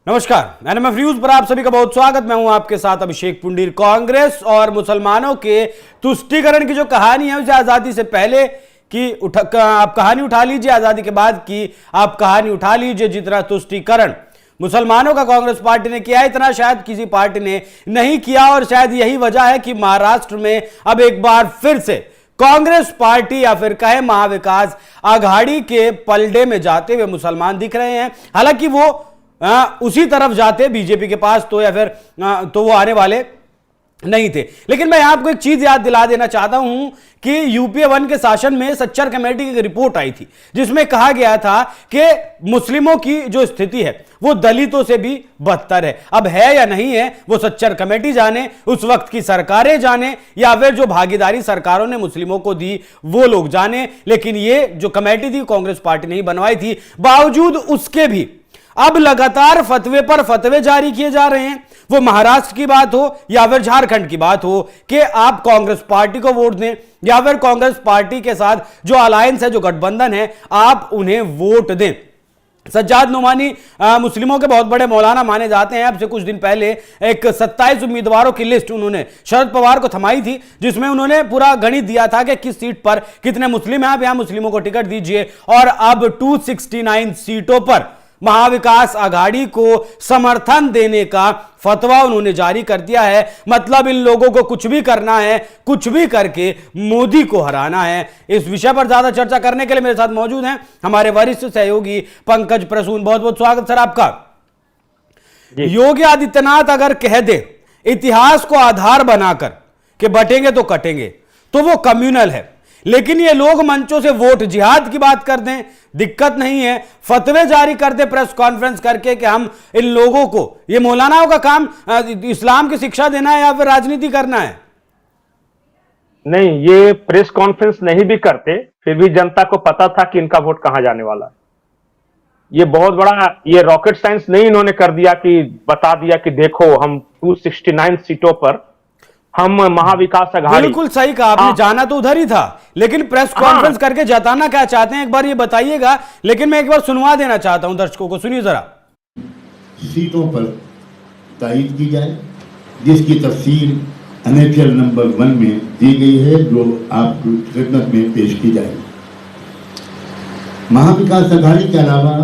नमस्कार, NMF news पर आप सभी का बहुत स्वागत। मैं हूं आपके साथ अभिषेक पुंडीर। कांग्रेस और मुसलमानों के तुष्टीकरण की जो कहानी है उसे आजादी से पहले की आप कहानी उठा लीजिए, आजादी के बाद की आप कहानी उठा लीजिए। जितना तुष्टीकरण मुसलमानों का कांग्रेस पार्टी ने किया, इतना शायद किसी पार्टी ने नहीं किया। और शायद यही वजह है कि महाराष्ट्र में अब एक बार फिर से कांग्रेस पार्टी या फिर कहे महाविकास आघाड़ी के पलड़े में जाते हुए मुसलमान दिख रहे हैं। हालांकि वो उसी तरफ जाते बीजेपी के पास तो या फिर तो वो आने वाले नहीं थे। लेकिन मैं आपको एक चीज याद दिला देना चाहता हूं कि यूपीए 1 के शासन में सच्चर कमेटी की रिपोर्ट आई थी जिसमें कहा गया था कि मुस्लिमों की जो स्थिति है वो दलितों से भी बदतर है। अब है या नहीं है वो सच्चर कमेटी जाने, उस वक्त की सरकारें जाने, या फिर जो भागीदारी सरकारों ने मुस्लिमों को दी वो लोग जाने। लेकिन ये जो कमेटी थी कांग्रेस पार्टी ने ही बनवाई थी। बावजूद उसके भी अब लगातार फतवे पर फतवे जारी किए जा रहे हैं। वो महाराष्ट्र की बात हो या फिर झारखंड की बात हो कि आप कांग्रेस पार्टी को वोट दें या फिर कांग्रेस पार्टी के साथ जो अलायंस है, जो गठबंधन है, आप उन्हें वोट दें। सज्जाद नोमानी मुस्लिमों के बहुत बड़े मौलाना माने जाते हैं। अब से कुछ दिन पहले एक 27 उम्मीदवारों की लिस्ट उन्होंने शरद पवार को थमाई थी, जिसमें उन्होंने पूरा गणित दिया था कि किस सीट पर कितने मुस्लिम हैं, आप यहां मुस्लिमों को टिकट दीजिए। और अब 269 सीटों पर महाविकास आघाड़ी को समर्थन देने का फतवा उन्होंने जारी कर दिया है। मतलब इन लोगों को कुछ भी करना है, कुछ भी करके मोदी को हराना है। इस विषय पर ज्यादा चर्चा करने के लिए मेरे साथ मौजूद हैं हमारे वरिष्ठ सहयोगी पंकज प्रसून। बहुत बहुत स्वागत सर आपका। योगी आदित्यनाथ अगर कह दे इतिहास को आधार बनाकर कि बटेंगे तो कटेंगे, तो वो कम्युनल है। लेकिन ये लोग मंचों से वोट जिहाद की बात कर दें, दिक्कत नहीं है। फतवे जारी कर दे प्रेस कॉन्फ्रेंस करके कि हम इन लोगों को, ये मौलानाओं का काम इस्लाम की शिक्षा देना है या फिर राजनीति करना है? नहीं, ये प्रेस कॉन्फ्रेंस नहीं भी करते फिर भी जनता को पता था कि इनका वोट कहां जाने वाला है। ये बहुत बड़ा, ये रॉकेट साइंस नहीं इन्होंने कर दिया कि बता दिया कि देखो हम 269 सीटों पर हम महाविकास आघाड़ी। बिल्कुल सही कहा आपने। जाना तो उधर ही था, लेकिन प्रेस कॉन्फ्रेंस करके जताना क्या चाहते हैं एक बार ये बताइएगा। लेकिन मैं एक बार सुनवा देना चाहता हूं दर्शकों को, सुनिए जरा। सीटों पर तायीद की जाए जिसकी तफसील एनेक्सल नंबर 1 में दी गई है, जो आपकी खिदमत में पेश की जाएगी। महाविकास आघाड़ी के अलावा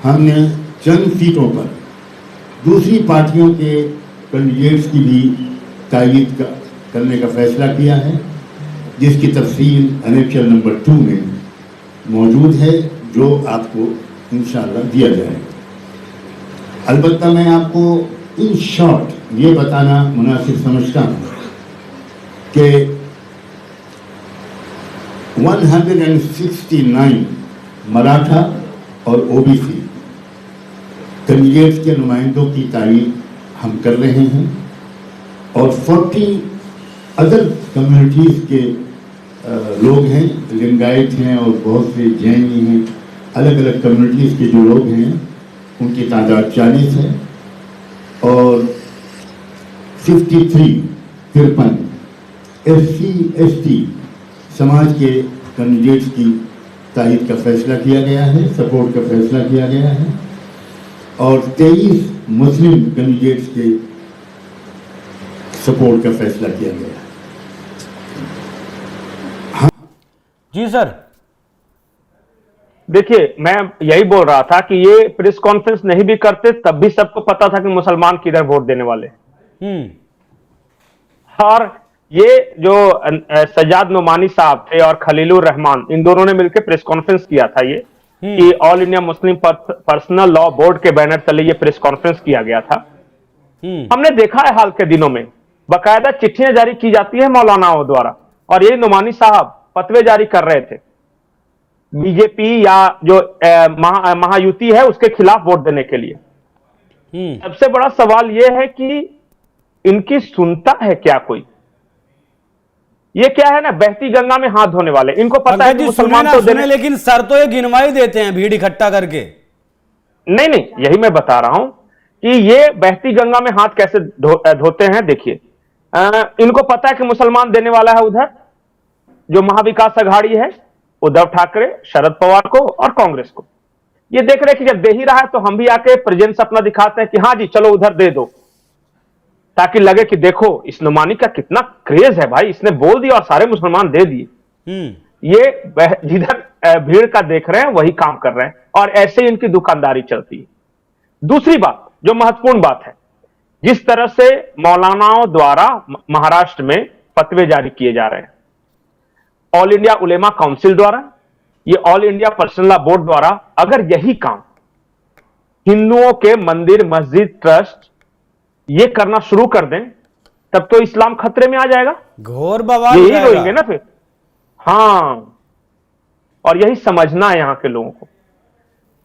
हमने चंद सीटों पर दूसरी पार्टियों के कैंडिडेट्स की भी तायीद करने का फैसला किया है, जिसकी तफसील एनेक्सल नंबर 2 में मौजूद है, जो आपको इंशाअल्लाह दिया जाएगा। अलबत्ता मैं आपको इन शॉर्ट ये बताना मुनासिब समझता हूँ कि 169 मराठा और ओबीसी कैंडिडेट्स के नुमाइंदों की तायीद हम कर रहे हैं और 40 अदर कम्युनिटीज़ के लोग हैं, लिंगायत हैं और बहुत से जैनी हैं, अलग अलग कम्युनिटीज़ के जो लोग हैं उनकी तादाद 40 है। और 53 SC ST समाज के कैंडिडेट्स की तायीद का फैसला किया गया है, सपोर्ट का फैसला किया गया है। और 23 मुस्लिम कैंडिडेट्स के सपोर्ट का फैसला किया गया। जी सर। देखिए, मैं यही बोल रहा था कि ये प्रेस कॉन्फ्रेंस नहीं भी करते तब भी सबको पता था कि मुसलमान किधर वोट देने वाले। और ये जो सज्जाद नोमानी साहब थे और खलीलुर रहमान, इन दोनों ने मिलकर प्रेस कॉन्फ्रेंस किया था ये कि all India Muslim personal law board के बैनर तले ये प्रेस कॉन्फ्रेंस किया गया था। हमने देखा है हाल के दिनों में बाकायदा चिट्ठियां जारी की जाती है मौलानाओं द्वारा, और ये नोमानी साहब फतवे जारी कर रहे थे बीजेपी या जो महायुति है उसके खिलाफ वोट देने के लिए। सबसे बड़ा सवाल यह है कि इनकी सुनता है क्या कोई? ये क्या है ना, बहती गंगा में हाथ धोने वाले। इनको पता है कि मुसलमान तो देने, लेकिन सर तो ये गिनवाई देते हैं भीड़ इकट्ठा करके। नहीं नहीं, यही मैं बता रहा हूं कि ये बहती गंगा में हाथ कैसे धोते हैं। देखिए, इनको पता है कि मुसलमान देने वाला है उधर जो महाविकास आघाड़ी है, उद्धव ठाकरे, शरद पवार को और कांग्रेस को। ये देख रहे हैं कि जब दे ही रहा है तो हम भी आके प्रेजेंस अपना दिखाते हैं कि हाँ जी चलो उधर दे दो, ताकि लगे कि देखो इस नुमानी का कितना क्रेज है भाई, इसने बोल दिया और सारे मुसलमान दे दिए। ये जिधर भीड़ का देख रहे हैं वही काम कर रहे हैं, और ऐसे ही इनकी दुकानदारी चलती है। दूसरी बात जो महत्वपूर्ण बात है, जिस तरह से मौलानाओं द्वारा महाराष्ट्र में फतवे जारी किए जा रहे हैं, ऑल इंडिया उलेमा काउंसिल द्वारा, ये all India personal law board द्वारा, अगर यही काम हिंदुओं के मंदिर मस्जिद ट्रस्ट ये करना शुरू कर दें, तब तो इस्लाम खतरे में आ जाएगा, घोर बवाल यही रोएंगे ना फिर। हाँ, और यही समझना है यहां के लोगों को।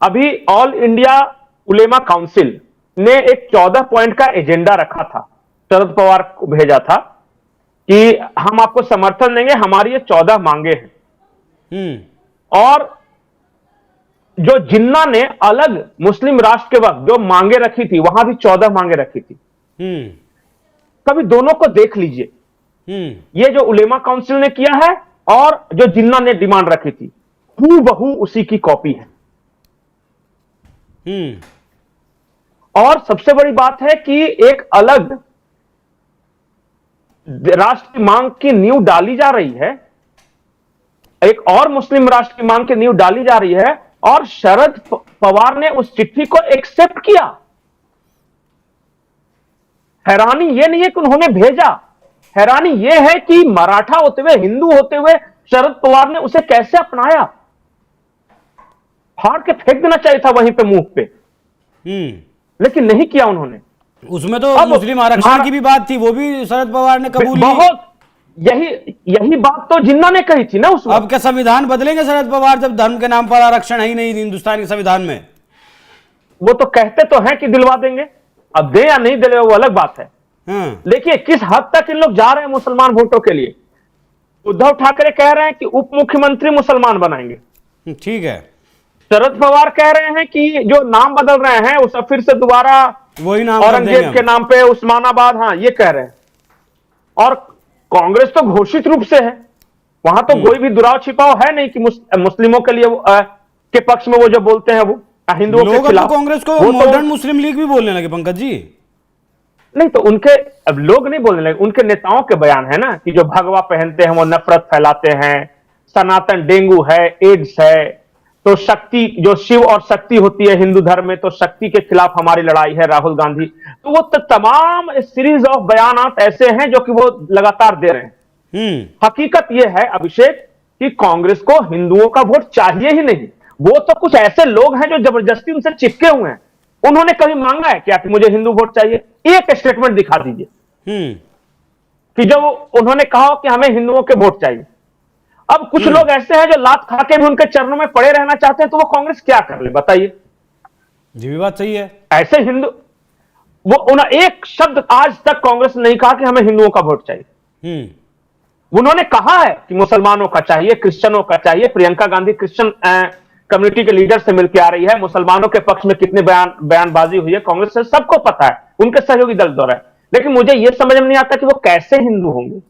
अभी ऑल इंडिया उलेमा काउंसिल ने एक 14 पॉइंट का एजेंडा रखा था, शरद पवार को भेजा था कि हम आपको समर्थन देंगे, हमारी ये 14 मांगे हैं। और जो जिन्ना ने अलग मुस्लिम राष्ट्र के वक्त जो मांगे रखी थी, वहां भी 14 मांगे रखी थी। कभी दोनों को देख लीजिए, ये जो उलेमा काउंसिल ने किया है और जो जिन्ना ने डिमांड रखी थी, हूबहू उसी की कॉपी है। और सबसे बड़ी बात है कि एक अलग राष्ट्र की मांग की नींव डाली जा रही है, एक और मुस्लिम राष्ट्र की मांग की नींव डाली जा रही है, और शरद पवार ने उस चिट्ठी को एक्सेप्ट किया। हैरानी यह नहीं है कि उन्होंने भेजा, हैरानी यह है कि मराठा होते हुए, हिंदू होते हुए शरद पवार ने उसे कैसे अपनाया। फाड़ के फेंक देना चाहिए था वहीं पे मुंह पे, लेकिन नहीं किया उन्होंने। उसमें तो मुस्लिम आरक्षण की भी बात थी, वो भी शरद पवार ने कबूल की। बहुत यही बात तो जिन्ना ने कही थी ना उस वक्त। अब क्या संविधान बदलेंगे शरद पवार, जब धर्म के नाम पर आरक्षण है ही नहीं हिंदुस्तान के संविधान में? वो तो कहते तो हैं कि दिलवा देंगे, अब दे या नहीं दे वो अलग बात है। देखिए किस हद तक इन लोग जा रहे हैं मुसलमान वोटों के लिए। उद्धव ठाकरे कह रहे हैं कि उप मुख्यमंत्री मुसलमान बनाएंगे, ठीक है। शरद पवार कह रहे हैं कि जो नाम बदल रहे हैं उसे फिर से दोबारा वही नाम औरंगजेब के नाम पे उस्मानाबाद, हाँ ये कह रहे हैं। और कांग्रेस तो घोषित रूप से है, वहां तो कोई भी दुराव छिपाव है नहीं कि मुस्लिमों के लिए के पक्ष में वो जो बोलते हैं वो हिंदुओं के खिलाफ। कांग्रेस को मॉडर्न मुस्लिम लीग भी बोलने लगे पंकज जी। नहीं तो उनके, अब लोग नहीं बोलने लगे, उनके नेताओं के बयान है ना कि जो भगवा पहनते हैं वो नफरत फैलाते हैं, सनातन डेंगू है, एड्स है, तो शक्ति जो शिव और शक्ति होती है हिंदू धर्म में, तो शक्ति के खिलाफ हमारी लड़ाई है राहुल गांधी। तो वो तमाम सीरीज ऑफ बयानात ऐसे हैं जो कि वो लगातार दे रहे हैं। हकीकत ये है अभिषेक कि कांग्रेस को हिंदुओं का वोट चाहिए ही नहीं। वो तो कुछ ऐसे लोग हैं जो जबरदस्ती उनसे चिपके हुए हैं। उन्होंने कभी मांगा है क्या कि मुझे हिंदू वोट चाहिए? एक स्टेटमेंट दिखा दीजिए कि जब उन्होंने कहा कि हमें हिंदुओं के वोट चाहिए। अब कुछ लोग ऐसे हैं जो लात खा के भी उनके चरणों में पड़े रहना चाहते हैं, तो वो कांग्रेस क्या कर ले बताइए? जी भी बात सही है। ऐसे हिंदू वो एक शब्द आज तक कांग्रेस ने नहीं कहा कि हमें हिंदुओं का वोट चाहिए। उन्होंने कहा है कि मुसलमानों का चाहिए, क्रिश्चियनों का चाहिए। प्रियंका गांधी क्रिश्चियन कम्युनिटी के लीडर से मिलकर आ रही है, मुसलमानों के पक्ष में कितने बयानबाजी हुई है कांग्रेस से सबको पता है, उनके सहयोगी दल द्वारा है। लेकिन मुझे यह समझ में नहीं आता कि वो कैसे हिंदू होंगे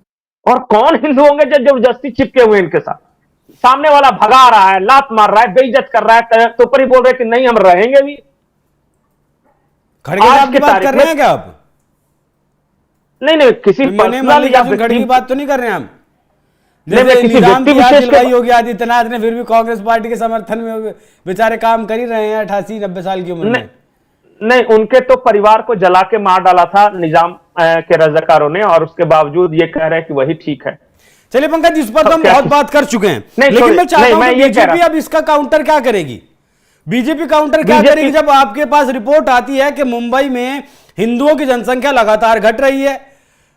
और कौन हिंदू होंगे जब जबरदस्ती चिपके हुए इनके साथ। सामने वाला भगा रहा है, लात मार रहा है, बेइज्जत कर रहा है, तो ऊपर ही बोल रहे कि नहीं हम रहेंगे भी। खड़गे साहब की बात कर रहे हैं क्या आप? नहीं किसी खड़गे की बात तो नहीं कर रहे हैं हम। जैसे योगी आदित्यनाथ ने फिर भी कांग्रेस पार्टी के समर्थन में बेचारे काम कर ही रहे हैं 88-90 साल की उम्र में। नहीं उनके तो परिवार को जला के मार डाला था निजाम के रजाकारों ने, और उसके बावजूद ये कह रहे हैं कि वही ठीक है। चलिए पंकज, इस पर तो हम बहुत बात कर चुके हैं, लेकिन मैं चाहता हूं बीजेपी अब इसका काउंटर क्या करेगी? बीजेपी काउंटर क्या करेगी जब आपके पास रिपोर्ट आती है कि मुंबई में हिंदुओं की जनसंख्या लगातार घट रही है,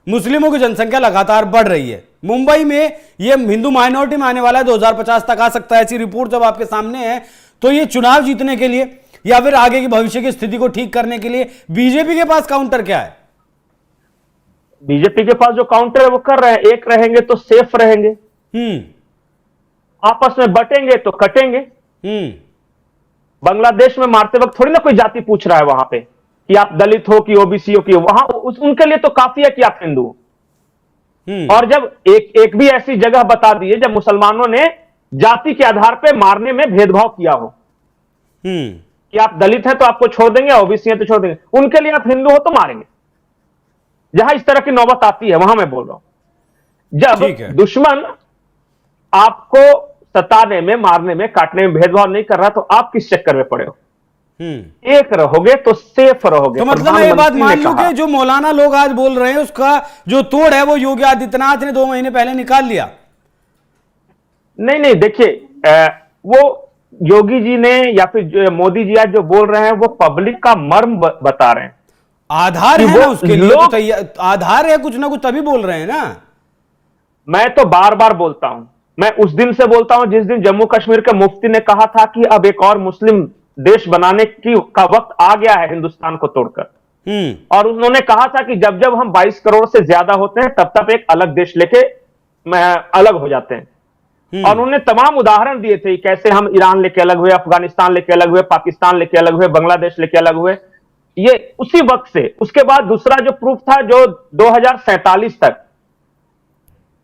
मुस्लिमों की जनसंख्या लगातार बढ़ रही है। मुंबई में ये हिंदू माइनॉरिटी में आने वाला है, 2050 तक आ सकता है। ऐसी रिपोर्ट जब आपके सामने है, तो ये चुनाव जीतने के लिए या फिर आगे की भविष्य की स्थिति को ठीक करने के लिए बीजेपी के पास काउंटर क्या है? बीजेपी के पास जो काउंटर है वो कर रहे हैं। एक रहेंगे तो सेफ रहेंगे, आपस में बटेंगे तो कटेंगे। बांग्लादेश में मारते वक्त थोड़ी ना कोई जाति पूछ रहा है वहां पे कि आप दलित हो कि ओबीसी हो कि वहां उनके लिए तो काफी है कि आप हिंदू हो। और जब एक भी ऐसी जगह बता दिए जब मुसलमानों ने जाति के आधार पर मारने में भेदभाव किया हो, कि आप दलित हैं तो आपको छोड़ देंगे, ओबीसी हैं तो छोड़ देंगे, उनके लिए आप हिंदू हो तो मारेंगे। जहां इस तरह की नौबत आती है वहां मैं बोल रहा हूं, जब दुश्मन आपको सताने में, मारने में, काटने में भेदभाव नहीं कर रहा तो आप किस चक्कर में पड़े हो? एक रहोगे तो सेफ रहोगे। तो मतलब मैं ये बात मान लूं कि जो मौलाना लोग आज बोल रहे हैं उसका जो तोड़ है वो योगी आदित्यनाथ ने 2 महीने पहले निकाल लिया। नहीं नहीं, देखिए वो योगी जी ने या फिर मोदी जी आज जो बोल रहे हैं वो पब्लिक का मर्म बता रहे हैं। आधार है ना उसके लिए, तो आधार है कुछ ना कुछ, तभी बोल रहे हैं ना। मैं तो बार बार बोलता हूं, मैं उस दिन से बोलता हूं जिस दिन जम्मू कश्मीर के मुफ्ती ने कहा था कि अब एक और मुस्लिम देश बनाने का वक्त आ गया है हिंदुस्तान को तोड़कर। और उन्होंने कहा था कि जब जब हम 22 करोड़ से ज्यादा होते हैं तब तब एक अलग देश लेके अलग हो जाते हैं। और उन्होंने तमाम उदाहरण दिए थे कैसे हम ईरान लेके अलग हुए, अफगानिस्तान लेके अलग हुए, पाकिस्तान लेके अलग हुए, बांग्लादेश लेके अलग हुए। ये उसी वक्त से, उसके बाद दूसरा जो प्रूफ था जो 2047 तक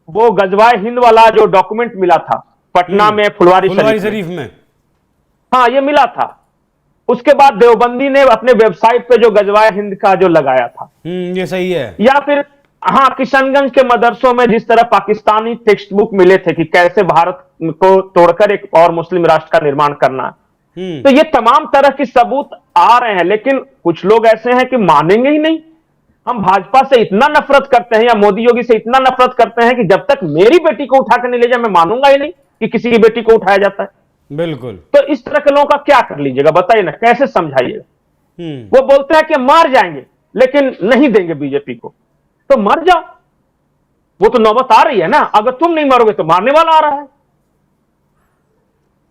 वो गजवाए हिंद वाला जो डॉक्यूमेंट मिला था पटना में, फुलवारी शरीफ में, हाँ ये मिला था। उसके बाद देवबंदी ने अपने वेबसाइट पे जो गजवाए हिंद का जो लगाया था, ये सही है। या फिर हाँ, किशनगंज के मदरसों में जिस तरह पाकिस्तानी टेक्स्ट बुक मिले थे कि कैसे भारत को तोड़कर एक और मुस्लिम राष्ट्र का निर्माण करना। तो ये तमाम तरह के सबूत आ रहे हैं, लेकिन कुछ लोग ऐसे हैं कि मानेंगे ही नहीं। हम भाजपा से इतना नफरत करते हैं या मोदी योगी से इतना नफरत करते हैं कि जब तक मेरी बेटी को उठा कर नहीं ले जाए मैं मानूंगा ही नहीं कि किसी की बेटी को उठाया जाता है। बिल्कुल। तो इस तरह के लोगों का क्या कर लीजिएगा, बताइए ना, कैसे समझाइएगा? वो बोलते हैं कि मार जाएंगे लेकिन नहीं देंगे बीजेपी को, तो मर जाओ, वो तो नौबत आ रही है ना। अगर तुम नहीं मरोगे तो मारने वाला आ रहा है।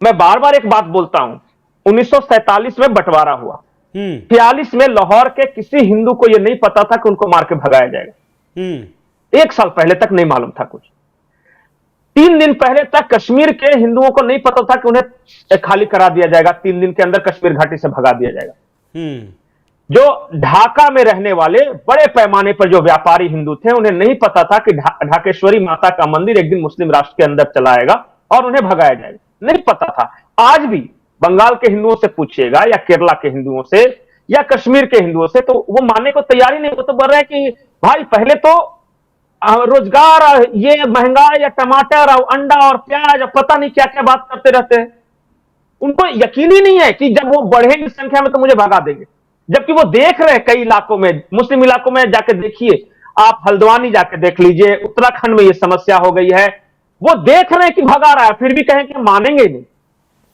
मैं बार बार एक बात बोलता हूं, 1947 में बंटवारा हुआ, 46 में लाहौर के किसी हिंदू को यह नहीं पता था कि उनको मार के भगाया जाएगा। 1 साल पहले तक नहीं मालूम था कुछ। 3 दिन पहले तक कश्मीर के हिंदुओं को नहीं पता था कि उन्हें खाली करा दिया जाएगा, 3 दिन के अंदर कश्मीर घाटी से भगा दिया जाएगा। जो ढाका में रहने वाले बड़े पैमाने पर जो व्यापारी हिंदू थे उन्हें नहीं पता था कि ढाकेश्वरी माता का मंदिर एक दिन मुस्लिम राष्ट्र के अंदर चला आएगा और उन्हें भगाया जाएगा, नहीं पता था। आज भी बंगाल के हिंदुओं से पूछिएगा या केरला के हिंदुओं से या कश्मीर के हिंदुओं से, तो वो मानने को तैयार ही नहीं। वो तो बोल रहे हैं कि भाई पहले तो रोजगार, ये महंगाई, या टमाटर और अंडा और प्याज और पता नहीं क्या क्या बात करते रहते हैं। उनको यकीन ही नहीं है कि जब वो बढ़ेगी संख्या में तो मुझे भगा देंगे। जबकि वो देख रहे हैं कई इलाकों में, मुस्लिम इलाकों में जाके देखिए, आप हल्द्वानी जाके देख लीजिए, उत्तराखंड में ये समस्या हो गई है। वो देख रहे हैं कि भगा रहा है, फिर भी कहें कि मानेंगे नहीं,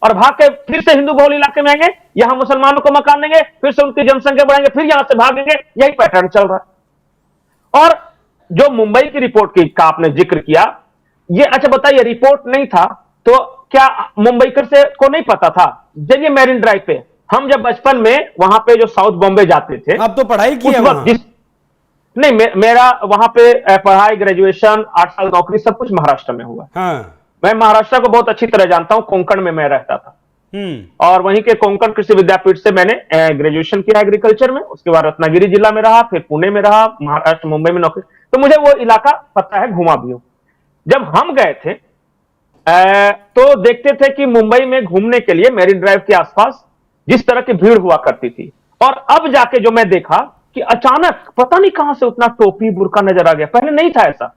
और भाग के फिर से हिंदू बहुल इलाके में आएंगे, यहां मुसलमानों को मकान देंगे, फिर से उनकी जनसंख्या बढ़ाएंगे, फिर यहां से भागेंगे। यही पैटर्न चल रहा है। और जो मुंबई की रिपोर्ट की का आपने जिक्र किया, ये अच्छा बताइए, रिपोर्ट नहीं था तो क्या मुंबईकर से को नहीं पता था? जब मैरिन ड्राइव पे हम जब बचपन में वहां पे जो साउथ बॉम्बे जाते थे, अब तो पढ़ाई की है नहीं, मेरा वहां पे पढ़ाई, ग्रेजुएशन, 8 साल नौकरी, सब कुछ महाराष्ट्र में हुआ। हाँ। मैं महाराष्ट्र को बहुत अच्छी तरह जानता हूं। कोंकण में मैं रहता था और वहीं के कोंकण कृषि विद्यापीठ से मैंने ग्रेजुएशन किया एग्रीकल्चर में। उसके बाद रत्नागिरी जिला में रहा, फिर पुणे में रहा, महाराष्ट्र मुंबई में नौकरी, तो मुझे वो इलाका पता है, घुमा भी हूं। जब हम गए थे तो देखते थे कि मुंबई में घूमने के लिए मैरिन ड्राइव के आसपास जिस तरह की भीड़ हुआ करती थी, और अब जाके जो मैं देखा कि अचानक पता नहीं कहां से उतना टोपी बुर्का नजर आ गया, पहले नहीं था ऐसा।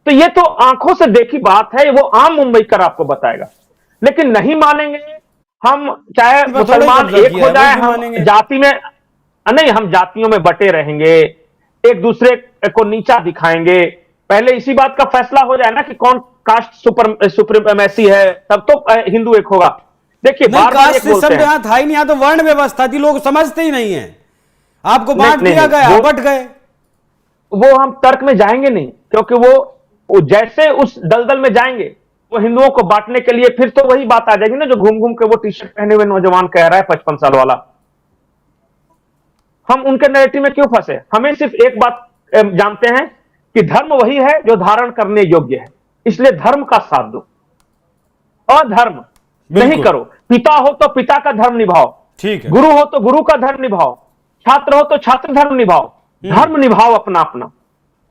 तो ये तो आंखों से देखी बात है, वो आम मुंबईकर आपको बताएगा, लेकिन नहीं मानेंगे। हम चाहे मुसलमान एक हो जाए, हम जाति में नहीं, हम जातियों में बटे रहेंगे, एक दूसरे को नीचा दिखाएंगे। पहले इसी बात का फैसला हो जाए ना कि कौन कास्ट सुप्रीमेसी है, तब तो हिंदू एक होगा। देखिए बार बार एक बोलते हैं, था ही नहीं, यहाँ तो वर्ण व्यवस्था थी, लोग समझते ही नहीं है। आपको बांट दिया गया, बट गए। वो हम तर्क में जाएंगे नहीं, क्योंकि वो जैसे उस दलदल में जाएंगे वो हिंदुओं को बांटने के लिए, फिर तो वही बात आ जाएगी ना जो घूम घूम के वो टी शर्ट पहने हुए नौजवान कह रहा है 55 साल वाला। हम उनके नैरेटिव में क्यों फंसे? हमें सिर्फ एक बात जानते हैं कि धर्म वही है जो धारण करने योग्य है, इसलिए धर्म का साथ दो, अधर्म नहीं करो। पिता हो तो पिता का धर्म निभाओ, ठीक है। गुरु हो तो गुरु का धर्म निभाओ, छात्र हो तो छात्र धर्म निभाओ, धर्म निभाओ अपना अपना।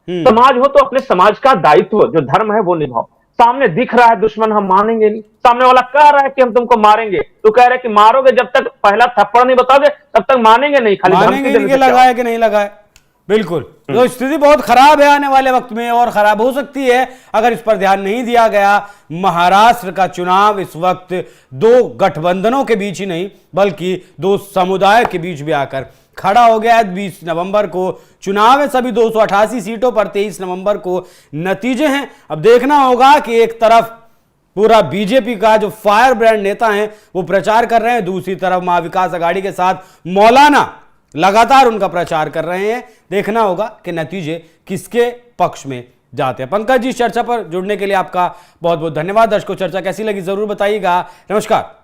समाज हो तो अपने समाज का दायित्व जो धर्म है वो निभाओ। सामने दिख रहा है दुश्मन, हम मानेंगे नहीं। सामने वाला कह रहा है कि हम तुमको मारेंगे, तो कह रहे कि मारोगे, जब तक पहला थप्पड़ नहीं बताओगे तब तक मानेंगे नहीं, खाली मानेंगे धमकी नहीं देने कि से क्या लगाए कि नहीं लगाए। बिल्कुल, तो स्थिति बहुत खराब है आने वाले वक्त में, और खराब हो सकती है अगर इस पर ध्यान नहीं दिया गया। महाराष्ट्र का चुनाव इस वक्त दो गठबंधनों के बीच ही नहीं बल्कि दो समुदाय के बीच भी आकर खड़ा हो गया है। 20 नवंबर को चुनाव है, सभी 288 सीटों पर 23 नवंबर को नतीजे हैं। अब देखना होगा कि एक तरफ पूरा बीजेपी का जो फायर ब्रांड नेता हैं वो प्रचार कर रहे हैं, दूसरी तरफ महाविकास आघाड़ी के साथ मौलाना लगातार उनका प्रचार कर रहे हैं। देखना होगा कि नतीजे किसके पक्ष में जाते हैं। पंकज जी, चर्चा पर जुड़ने के लिए आपका बहुत बहुत धन्यवाद। दर्शकों, चर्चा कैसी लगी जरूर बताइएगा। नमस्कार।